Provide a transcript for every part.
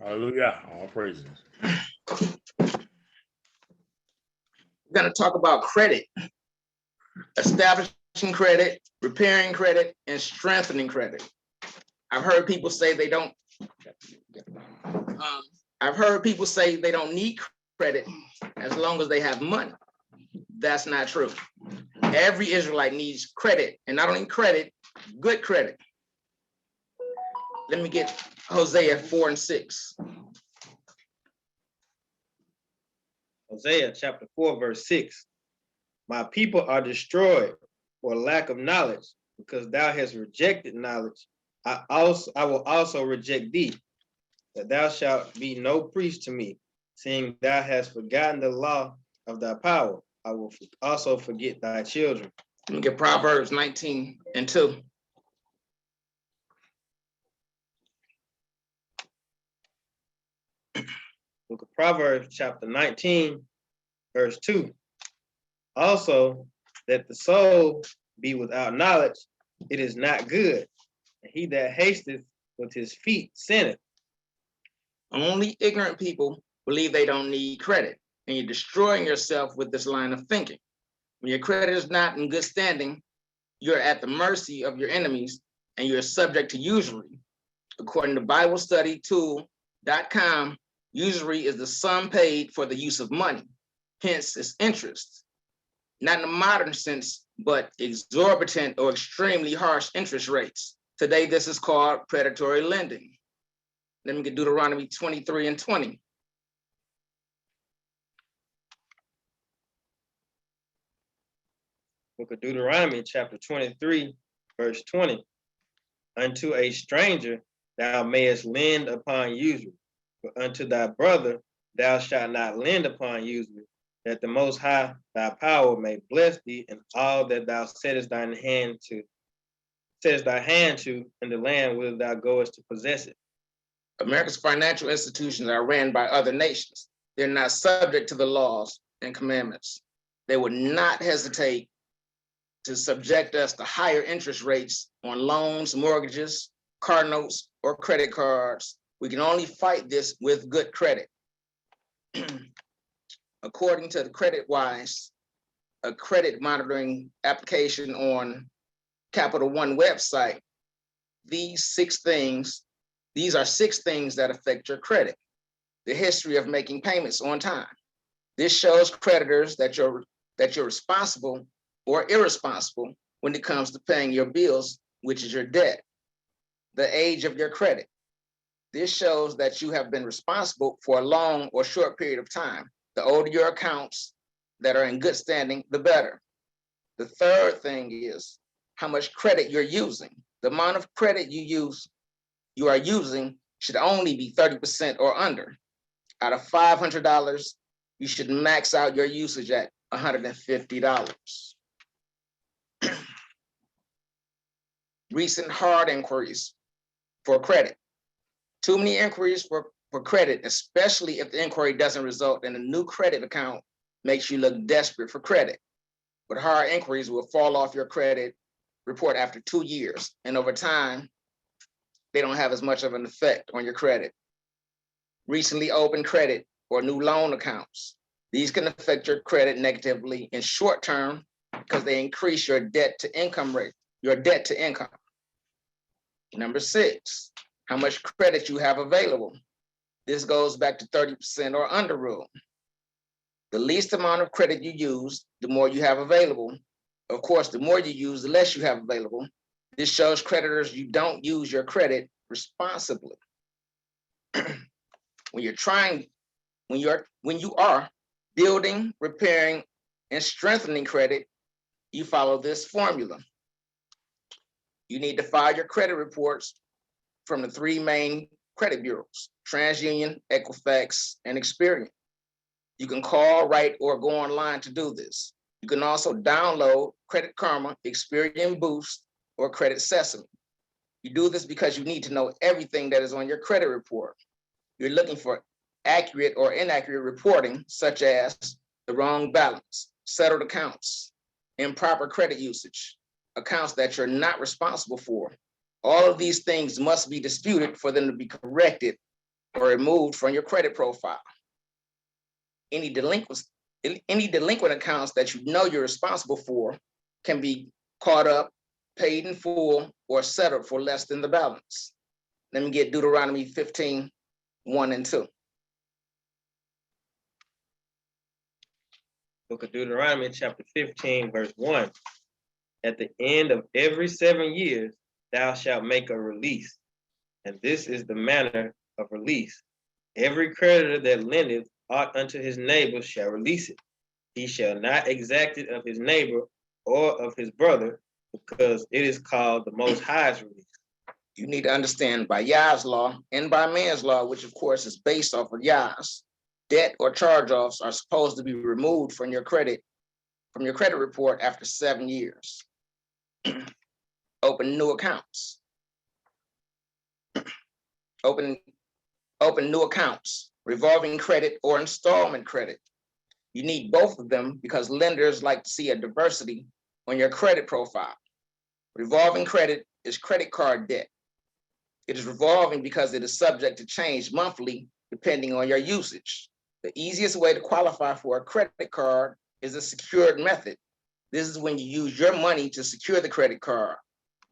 Hallelujah. All praises. We're going to talk about credit, establishing credit, repairing credit, and strengthening credit. I've heard people say they don't. I've heard people say they don't need credit as long as they have money. That's not true. Every Israelite needs credit, and not only credit, good credit. Let me get Hosea 4 and 6. Hosea chapter 4, verse 6. My people are destroyed for lack of knowledge, because thou hast rejected knowledge. I will also reject thee, that thou shalt be no priest to me, seeing thou hast forgotten the law of thy power. I will also forget thy children. Let me get Proverbs 19 and 2. Book of Proverbs chapter 19, verse 2. Also, that the soul be without knowledge, it is not good. And he that hasteth with his feet sinneth. Only ignorant people believe they don't need credit, and you're destroying yourself with this line of thinking. When your credit is not in good standing, you're at the mercy of your enemies, and you're subject to usury. According to BibleStudyTool.com, usury is the sum paid for the use of money, hence its interest. Not in a modern sense, but exorbitant or extremely harsh interest rates. Today, this is called predatory lending. Let me get Deuteronomy 23 and 20. Book of Deuteronomy chapter 23, verse 20. Unto a stranger thou mayest lend upon usury, but unto thy brother thou shalt not lend upon usury, that the Most High thy power may bless thee in all that thou settest thy hand to in the land whither thou goest to possess it. America's financial institutions are ran by other nations. They're not subject to the laws and commandments. They would not hesitate to subject us to higher interest rates on loans, mortgages, car notes, or credit cards. We can only fight this with good credit. According to the CreditWise, a credit monitoring application on Capital One website, these are 6 things that affect your credit. The history of making payments on time. This shows creditors that you're responsible or irresponsible when it comes to paying your bills, which is your debt. The age of your credit. This shows that you have been responsible for a long or short period of time. The older your accounts that are in good standing, the better. The third thing is how much credit you're using. The amount of credit you are using should only be 30% or under. Out of $500, you should max out your usage at $150. Recent hard inquiries for credit. Too many inquiries for credit, especially if the inquiry doesn't result in a new credit account, makes you look desperate for credit. But hard inquiries will fall off your credit report after 2 years, and over time, they don't have as much of an effect on your credit. Recently opened credit or new loan accounts. These can affect your credit negatively in short term because they increase your debt to income rate, your debt to income. Number 6, how much credit you have available. This goes back to 30% or under rule. The least amount of credit you use, the more you have available. Of course, the more you use, the less you have available. This shows creditors you don't use your credit responsibly. When you are building, repairing, and strengthening credit, you follow this formula. You need to file your credit reports from the 3 main credit bureaus: TransUnion, Equifax, and Experian. You can call, write, or go online to do this. You can also download Credit Karma, Experian Boost, or Credit Sesame. You do this because you need to know everything that is on your credit report. You're looking for accurate or inaccurate reporting, such as the wrong balance, settled accounts, improper credit usage, accounts that you're not responsible for. All of these things must be disputed for them to be corrected or removed from your credit profile. Any delinquent accounts that you know you're responsible for can be caught up, paid in full, or settled for less than the balance. Let me get Deuteronomy 15, 1 and 2. Book of Deuteronomy, chapter 15, verse 1. At the end of every 7 years, thou shalt make a release. And this is the manner of release. Every creditor that lendeth aught unto his neighbor shall release it. He shall not exact it of his neighbor or of his brother, because it is called the Most High's release. You need to understand by Yah's law and by man's law, which of course is based off of Yah's, debt or charge-offs are supposed to be removed from your credit report after 7 years. Open new accounts. Open new accounts, revolving credit or installment credit. You need both of them because lenders like to see a diversity on your credit profile. Revolving credit is credit card debt. It is revolving because it is subject to change monthly depending on your usage. The easiest way to qualify for a credit card is a secured method. This is when you use your money to secure the credit card.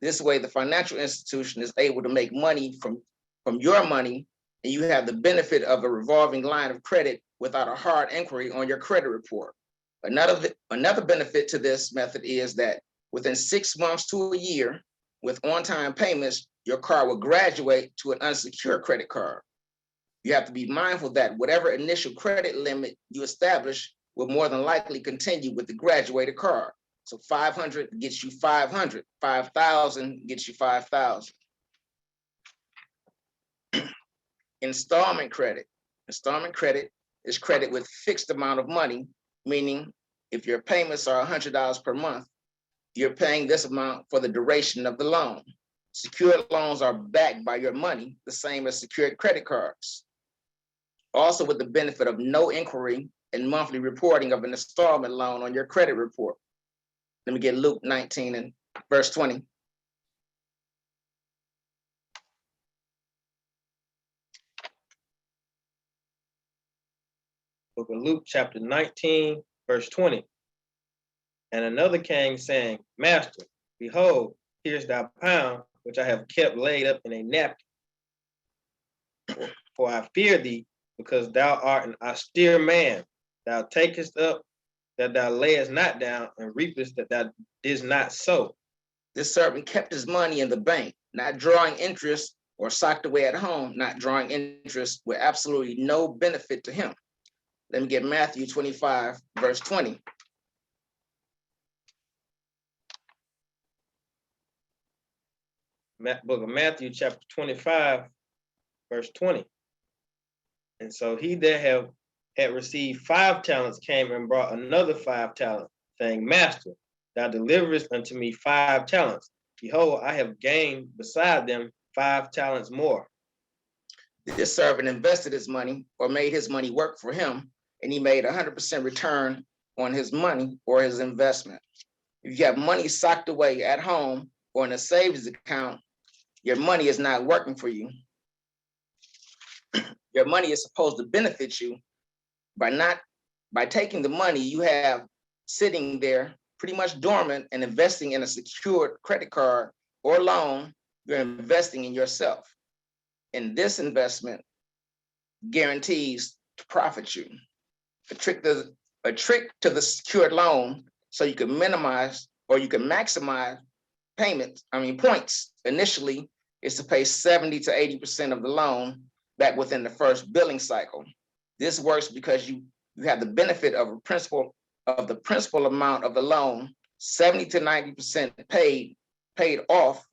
This way, the financial institution is able to make money from your money, and you have the benefit of a revolving line of credit without a hard inquiry on your credit report. Another benefit to this method is that within 6 months to a year, with on-time payments, your card will graduate to an unsecured credit card. You have to be mindful that whatever initial credit limit you establish will more than likely continue with the graduated card. So 500 gets you 500, 5,000 gets you 5,000. Installment credit. Installment credit is credit with fixed amount of money, meaning if your payments are $100 per month, you're paying this amount for the duration of the loan. Secured loans are backed by your money, the same as secured credit cards. Also with the benefit of no inquiry and monthly reporting of an installment loan on your credit report. Let me get Luke 19 and verse 20. Book of Luke, chapter 19, verse 20. And another came saying, Master, behold, here's thy pound, which I have kept laid up in a napkin. For I fear thee, because thou art an austere man. Thou takest up that thou layest not down, and reapest that thou didst not sow. This servant kept his money in the bank, not drawing interest, or socked away at home, not drawing interest, with absolutely no benefit to him. Let me get Matthew 25, verse 20. Book of Matthew, chapter 25, verse 20. And so he that had received 5 talents came and brought another 5 talents, saying, Master, thou deliverest unto me 5 talents. Behold, I have gained beside them 5 talents more. This servant invested his money or made his money work for him, and he made 100% return on his money or his investment. If you have money socked away at home or in a savings account, your money is not working for you. Your money is supposed to benefit you by taking the money you have sitting there pretty much dormant and investing in a secured credit card or loan. You're investing in yourself. And this investment guarantees to profit you. A trick to the secured loan so you can minimize or you can maximize points initially is to pay 70 to 80% of the loan back within the first billing cycle. This works because you have the benefit of the principal amount of the loan, 70 to 90% paid off.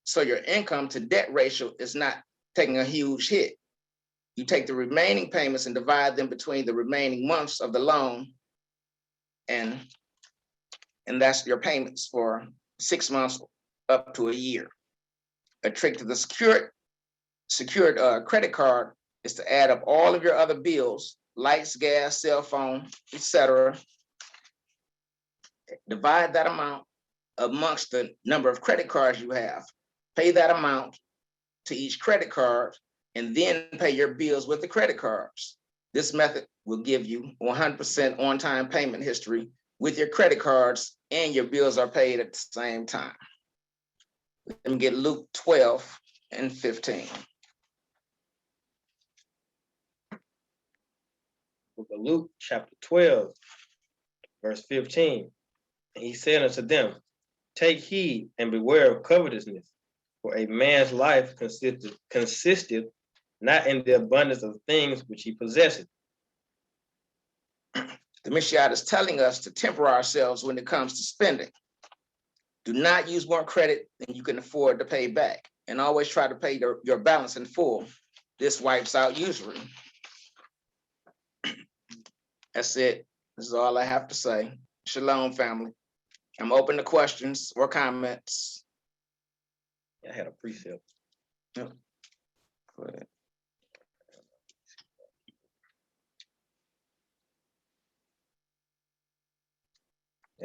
So your income to debt ratio is not taking a huge hit. You take the remaining payments and divide them between the remaining months of the loan, and that's your payments for 6 months up to a year. A trick to the secured credit card is to add up all of your other bills, lights, gas, cell phone, etc. Divide that amount amongst the number of credit cards you have. Pay that amount to each credit card, and then pay your bills with the credit cards. This method will give you 100% on-time payment history with your credit cards, and your bills are paid at the same time. Let me get Luke 12 and 15. Book of Luke, chapter 12, verse 15. And he said unto them, take heed and beware of covetousness, for a man's life consisteth not in the abundance of things which he possesseth. The Mishnah is telling us to temper ourselves when it comes to spending. Do not use more credit than you can afford to pay back, and always try to pay your balance in full. This wipes out usury. That's it. This is all I have to say. Shalom, family. I'm open to questions or comments. I had a precept. Yep. Go ahead.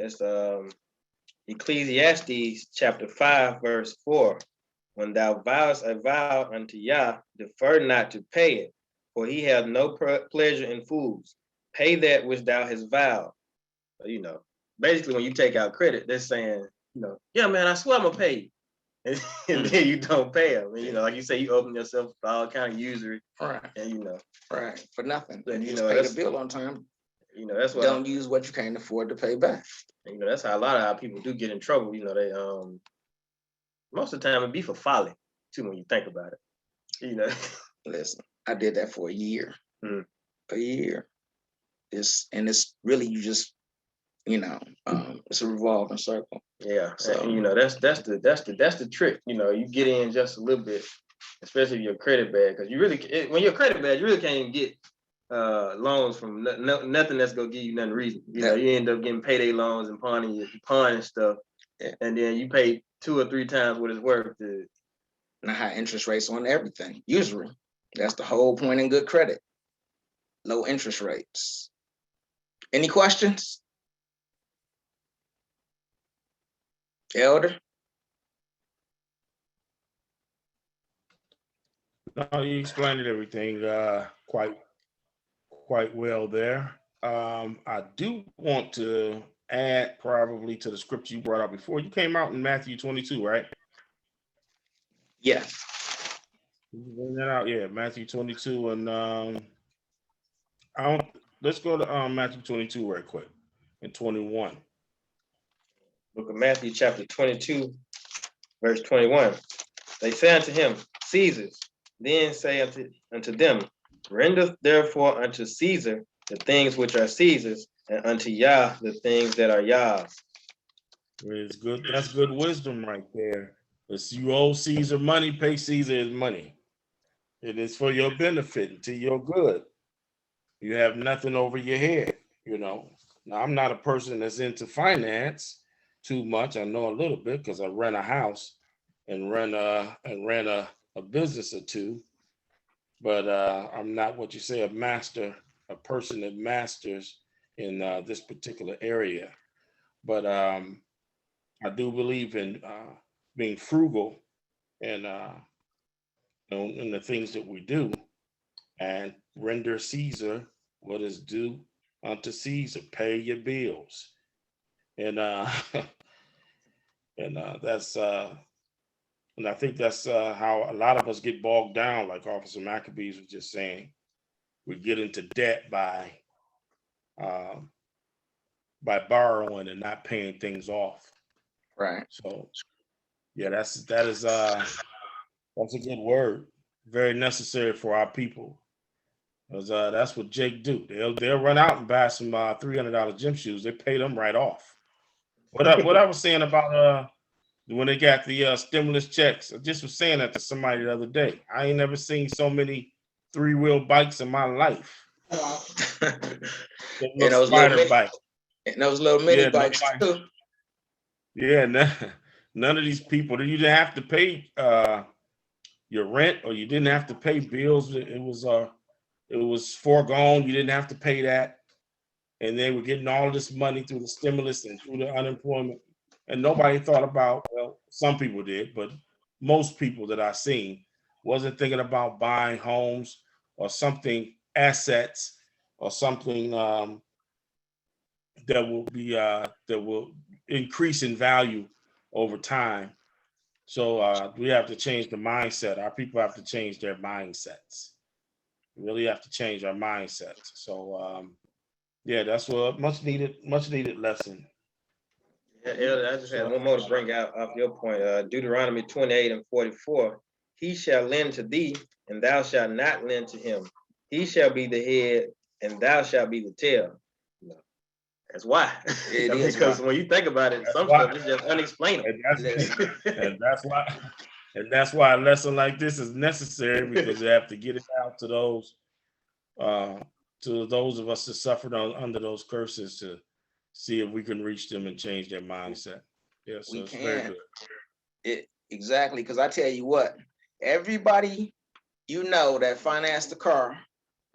It's Ecclesiastes chapter 5, verse 4. When thou vowest a vow unto Yah, defer not to pay it, for he hath no pleasure in fools. Pay that which thou hast vowed. So, basically when you take out credit, they're saying, yeah, man, I swear I'm gonna pay you. And then you don't pay them. And, like you say, you open yourself to all kind of usury. Right. And right, for nothing. And you just pay the bill on time. That's why don't use what you can't afford to pay back. And, that's how a lot of our people do get in trouble. They most of the time it be for folly too when you think about it. Listen, I did that for a year. A year. It's really you just it's a revolving circle. Yeah. So and, that's the trick. You get in just a little bit, especially if your credit bad, because when your credit bad, you really can't even get loans from nothing that's gonna give you nothing reason. You end up getting payday loans and pawning stuff, and then you pay 2 or 3 times what it's worth. Now, high interest rates on everything. Usually, that's the whole point in good credit. Low interest rates. Any questions, Elder? No, you explained everything quite well there. I do want to add probably to the scripture you brought up before. You came out in Matthew 22, right? Yeah. Bring that out, yeah, Matthew 22, and let's go to Matthew 22 right quick and 21. Book of Matthew, chapter 22, verse 21. They say unto him, Caesar's. Then say unto them, render therefore unto Caesar the things which are Caesar's, and unto Yah the things that are Yah's. It's good. That's good wisdom right there. If you owe Caesar money, pay Caesar his money. It is for your benefit and to your good. You have nothing over your head, Now, I'm not a person that's into finance too much. I know a little bit because I rent a house and run a business or two. But I'm not what you say a person that masters in this particular area. But I do believe in being frugal and in the things that we do, and render Caesar what is due unto Caesar. Pay your bills, and that's and I think that's how a lot of us get bogged down. Like Officer Maccabees was just saying, we get into debt by borrowing and not paying things off. Right. So, yeah, that is that's a good word. Very necessary for our people. Because that's what Jake do. They'll run out and buy some $300 gym shoes. They pay them right off. What I was saying about when they got the stimulus checks, I just was saying that to somebody the other day. I ain't never seen so many 3-wheel bikes in my life. Those little mini bikes too. Yeah, none of these people. You didn't have to pay your rent, or you didn't have to pay bills. It was foregone. You didn't have to pay that, and they were getting all this money through the stimulus and through the unemployment, and nobody thought about. Well, some people did, but most people that I've seen wasn't thinking about buying homes or something, assets or something that will increase in value over time. So we have to change the mindset. Our people have to change their mindsets. We really have to change our mindsets. So yeah, that's what much needed lesson. Yeah, Elder, I just had one more to bring out off your point. Deuteronomy 28:44. He shall lend to thee, and thou shalt not lend to him. He shall be the head, and thou shalt be the tail. That's why. It is because why. when you think about it, That's some why. stuff is just unexplainable. Listen, And that's why a lesson like this is necessary, because you have to get it out uh, to those of us that suffered under those curses, to see if we can reach them and change their mindset. Yeah, so we it's very can. good. It exactly, because I tell you what, everybody you know that financed the car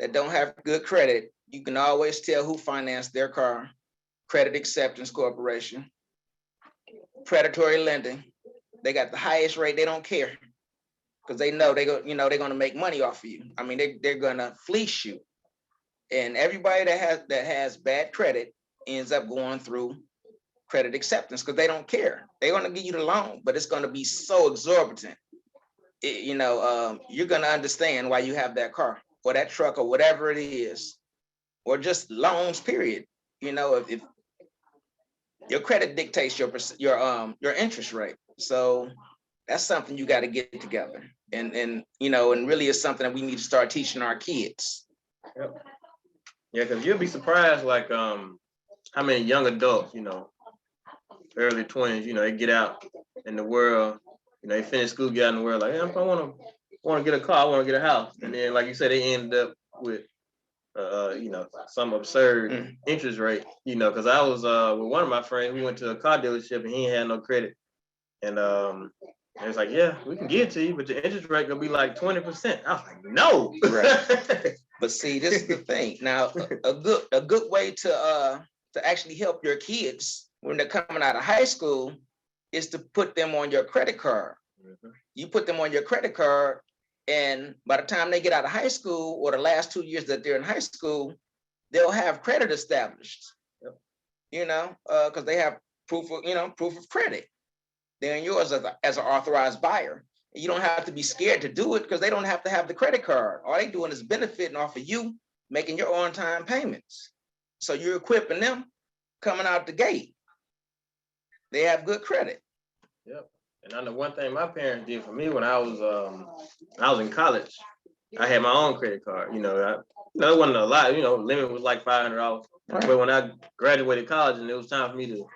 that don't have good credit, you can always tell who financed their car. Credit Acceptance Corporation, predatory lending. They got the highest rate. They don't care because they know they're gonna make money off of you. I mean, they're gonna fleece you. And everybody that has bad credit ends up going through credit acceptance because they don't care. They're gonna give you the loan, but it's gonna be so exorbitant. You're gonna understand why you have that car or that truck or whatever it is, or just loans. Period. If your credit dictates your interest rate, so that's something you got to get together, and really is something that we need to start teaching our kids. Yep. Yeah, because you'll be surprised, like how many young adults, early 20s, they get out in the world, they finish school, get out in the world, like, hey, I want to get a car, I want to get a house, and then, like you said, they end up with some absurd interest rate, because I was with one of my friends. We went to a car dealership and he ain't had no credit. And it was like, yeah, we can get it to you, but your interest rate gonna be like 20%. I was like, no. Right. But see, this is the thing. Now, a good way to actually help your kids when they're coming out of high school is to put them on your credit card. Mm-hmm. You put them on your credit card, and by the time they get out of high school, or the last 2 years that they're in high school, they'll have credit established. Yep. Because they have proof of credit. They're yours as an authorized buyer. You don't have to be scared to do it because they don't have to have the credit card. All they doing is benefiting off of you making your on-time payments. So you're equipping them coming out the gate. They have good credit. Yep. And I know one thing my parents did for me when I was in college. I had my own credit card. It wasn't a lot. Limit was like $500. Right. But when I graduated college and it was time for me to,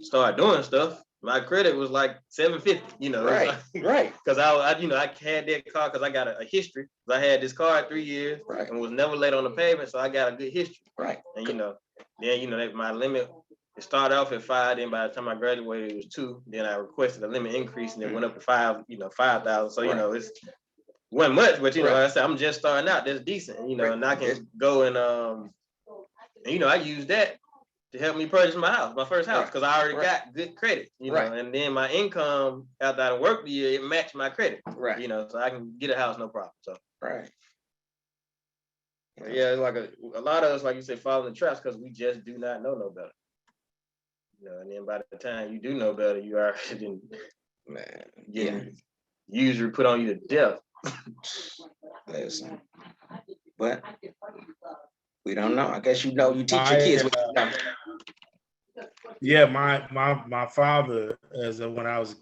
start doing stuff, my credit was like $750. Right, right. Because I had that car because I got a history. I had this car 3 years, right, and was never late on the payment, so I got a good history. Right. And then my limit, it started off at 5. Then by the time I graduated, it was 2. Then I requested a limit increase, and it went up to 5. 5,000. So right, it wasn't much, but right, like I said, I'm just starting out. That's decent. Right. And I can go and I use that to help me purchase my first house, because I already got good credit, right, and then my income after I worked the year, it matched my credit, right, so I can get a house no problem. So right, yeah, like a lot of us, like you said, fall in the traps because we just do not know no better, and then by the time you do know better, you are getting usury put on you to death. Listen, but we don't know. I guess you teach your kids what you know. Yeah, my father, when I was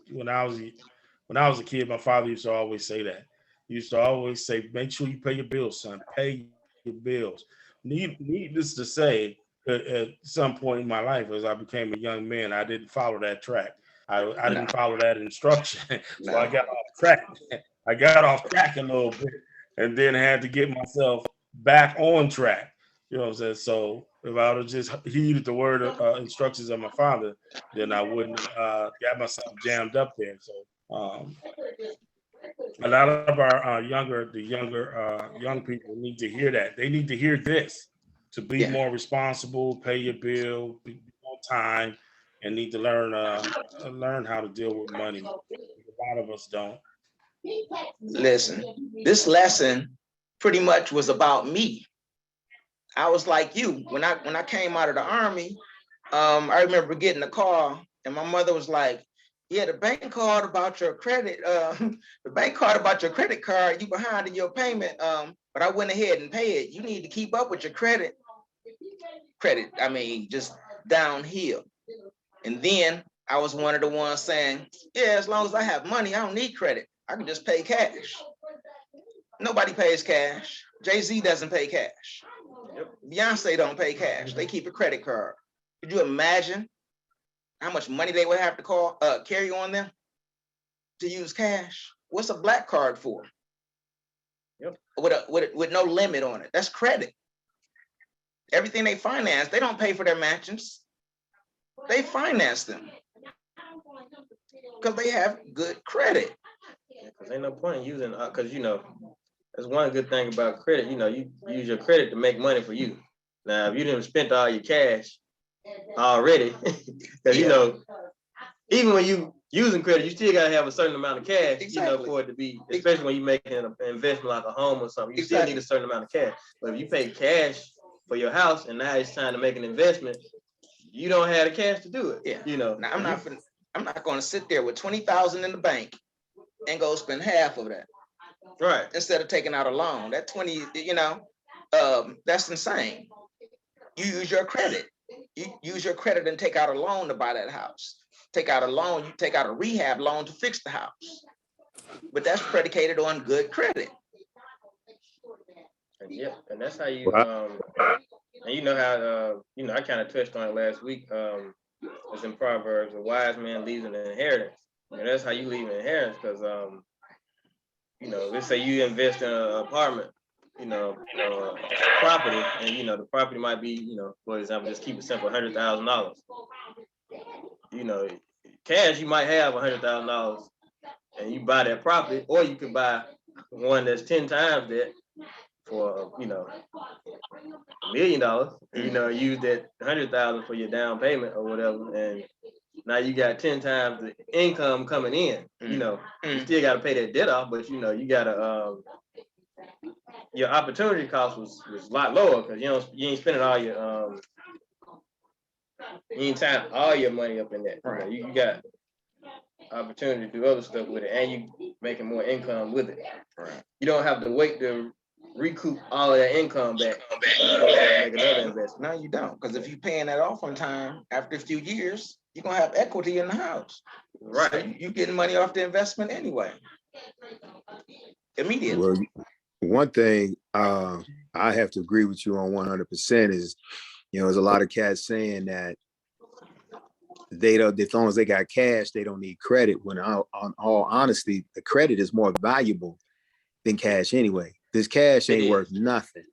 a kid, my father used to always say that. He used to always say, "Make sure you pay your bills, son. Pay your bills." Needless to say, at some point in my life, as I became a young man, I didn't follow that track. I didn't follow that instruction, so I got off track. I got off track a little bit, and then had to get myself back on track. You know what I'm saying? So if I would have just heeded the word instructions of my father, then I wouldn't got myself jammed up there. So a lot of our young people need to hear that. They need to hear this to be more responsible, pay your bill, be on time, and need to learn how to deal with money. A lot of us don't. Listen, this lesson pretty much was about me. I was like you. When I came out of the Army, I remember getting a call and my mother was like, yeah, the bank called about your credit. The bank called about your credit card. You behind in your payment. But I went ahead and paid it. You need to keep up with your credit. I mean, just downhill. And then I was one of the ones saying, yeah, as long as I have money, I don't need credit. I can just pay cash. Nobody pays cash. Jay-Z doesn't pay cash. Beyonce don't pay cash. They keep a credit card. Could you imagine how much money they would have to carry on them to use cash? What's a black card for? Yep. With no limit on it. That's credit. Everything they finance, they don't pay for their mansions. They finance them because they have good credit. Because ain't no point in using, because that's one good thing about credit. You use your credit to make money for you. Now, if you didn't spend all your cash already, because even when you using credit, you still gotta have a certain amount of cash, for it to be, especially when you making an investment like a home or something, you still need a certain amount of cash. But if you pay cash for your house and now it's time to make an investment, you don't have the cash to do it. Yeah. Now, I'm not going to sit there with 20,000 in the bank and go spend half of that. Right. Instead of taking out a loan. That 20, that's insane. You use your credit. You use your credit and take out a loan to buy that house. Take out a loan, you take out a rehab loan to fix the house. But that's predicated on good credit. Yeah, and that's how you and you know how I kind of touched on it last week. It's in Proverbs, a wise man leaves an inheritance. And that's how you leave an inheritance, because let's say you invest in an apartment, property, and the property might be, for example, just keep it simple, $100,000. Cash you might have $100,000 and you buy that property, or you could buy one that's 10 times that for $1 million. Use that 100,000 for your down payment or whatever, and now you got 10 times the income coming in. You still got to pay that debt off, but you gotta your opportunity cost was a lot lower, because you ain't spending all your you ain't tying all your money up in that. Right. You got opportunity to do other stuff with it, and you making more income with it. Right. You don't have to wait to recoup all of that income back. Make another investment. No, you don't, because if you're paying that off on time, after a few years, you're gonna have equity in the house. Right. So you're getting money off the investment anyway. Immediately. Well, one thing I have to agree with you on 100% is, there's a lot of cats saying that they don't, as long as they got cash, they don't need credit. When on all honesty, the credit is more valuable than cash anyway. This cash ain't worth nothing.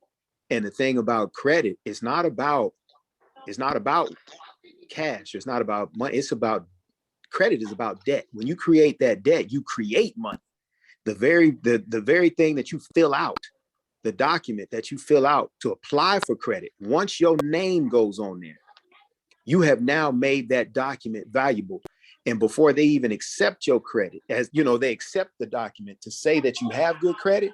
And the thing about credit, it's not about cash. It's not about money. It's about credit is about debt. When you create that debt, you create money. The very thing that you fill out, the document that you fill out to apply for credit, once your name goes on there, you have now made that document valuable. And before they even accept your credit, as they accept the document to say that you have good credit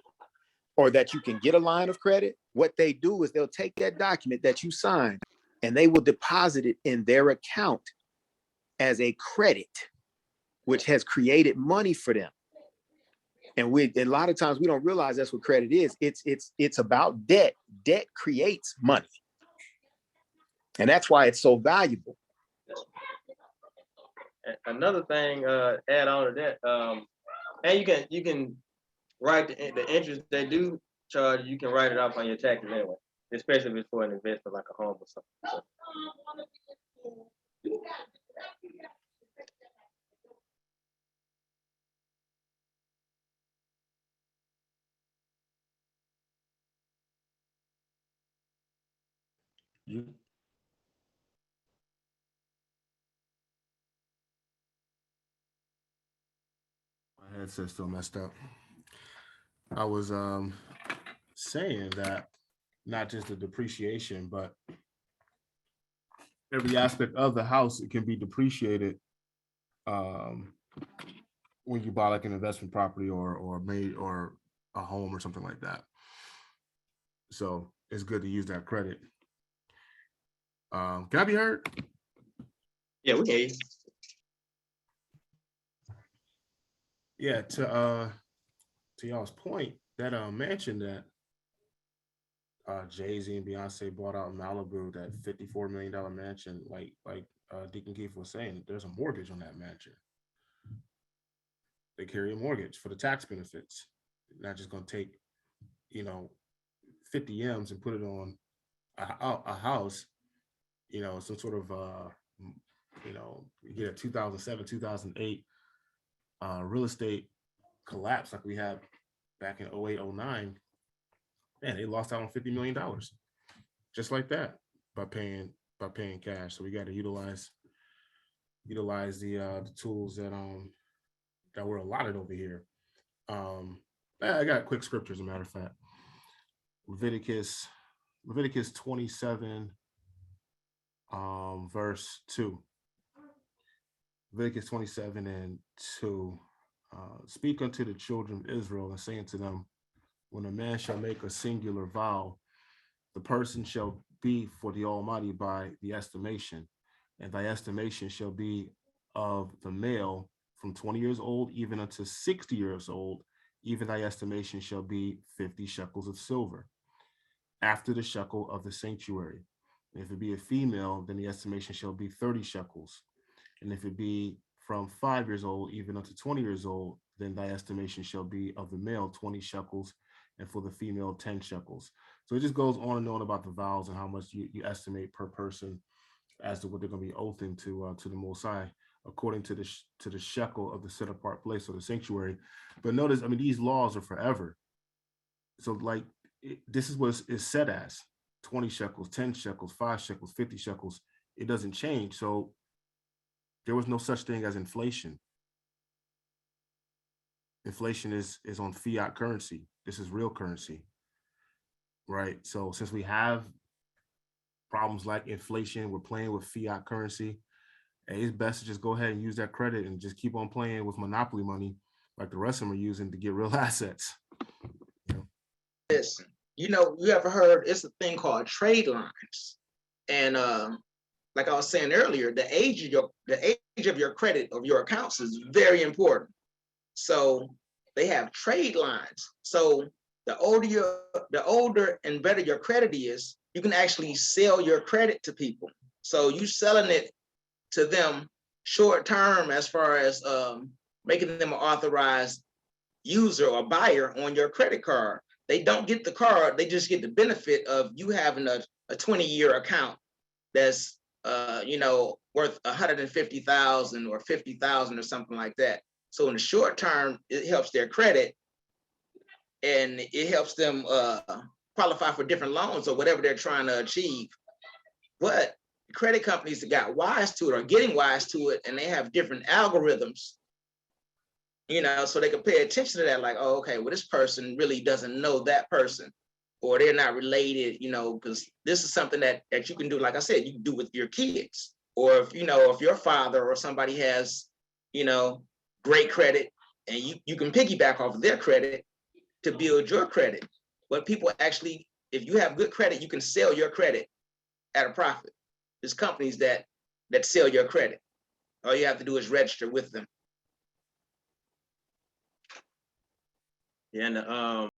or that you can get a line of credit, what they do is they'll take that document that you signed and they will deposit it in their account as a credit, which has created money for them. And a lot of times we don't realize that's what credit is. It's about debt. Debt creates money. And that's why it's so valuable. Another thing, add on to that, and you can write the interest they do charge. You can write it off on your taxes anyway, especially if it's for an investment like a home or something. My headset's still messed up. I was saying that not just the depreciation, but every aspect of the house, it can be depreciated when you buy like an investment property or a home or something like that. So it's good to use that credit. Can I be heard? Yeah, we hear you. Yeah, to y'all's point, that mansion that Jay-Z and Beyonce bought out in Malibu, that $54 million mansion, like Deacon Keith was saying, there's a mortgage on that mansion. They carry a mortgage for the tax benefits. They're not just going to take, 50 M's and put it on a house, some sort of, you get a 2007, 2008 real estate collapse like we had back in 08, 09. Man, they lost out on $50 million just like that by paying cash. So we got to utilize the tools that were allotted over here. I got quick scriptures, as a matter of fact. Leviticus 27, verse 2. Leviticus 27 and 2. Speak unto the children of Israel and say unto them, when a man shall make a singular vow, the person shall be for the Almighty by the estimation, and thy estimation shall be of the male from 20 years old even unto 60 years old, even thy estimation shall be 50 shekels of silver, after the shekel of the sanctuary. And if it be a female, then the estimation shall be 30 shekels. And if it be from 5 years old even unto 20 years old, then thy estimation shall be of the male 20 shekels, and for the female 10 shekels. So it just goes on and on about the vows and how much you estimate per person as to what they're going to be oathing to the Most High, according to the shekel of the set apart place or the sanctuary. But notice, these laws are forever. So this is what it's set as: 20 shekels, 10 shekels, 5 shekels, 50 shekels. It doesn't change. So there was no such thing as inflation. Inflation is on fiat currency. This is real currency, right? So since we have problems like inflation, we're playing with fiat currency. Hey, it's best to just go ahead and use that credit and just keep on playing with monopoly money like the rest of them are using to get real assets. Listen, you ever heard, it's a thing called trade lines. And like I was saying earlier, the age of your credit of your accounts is very important. So they have trade lines. So the older and better your credit is, you can actually sell your credit to people. So you selling it to them short term as far as making them an authorized user or buyer on your credit card. They don't get the card, they just get the benefit of you having a 20-year account that's worth 150,000 or 50,000 or something like that. So in the short term, it helps their credit and it helps them qualify for different loans or whatever they're trying to achieve. But credit companies that got wise to it are getting wise to it, and they have different algorithms, so they can pay attention to that, like, oh, okay, well, this person really doesn't know that person, or they're not related, because this is something that you can do, like I said, you can do with your kids, or if your father or somebody has, great credit, and you can piggyback off of their credit to build your credit. But people actually, if you have good credit, you can sell your credit at a profit. There's companies that sell your credit. All you have to do is register with them. Yeah, and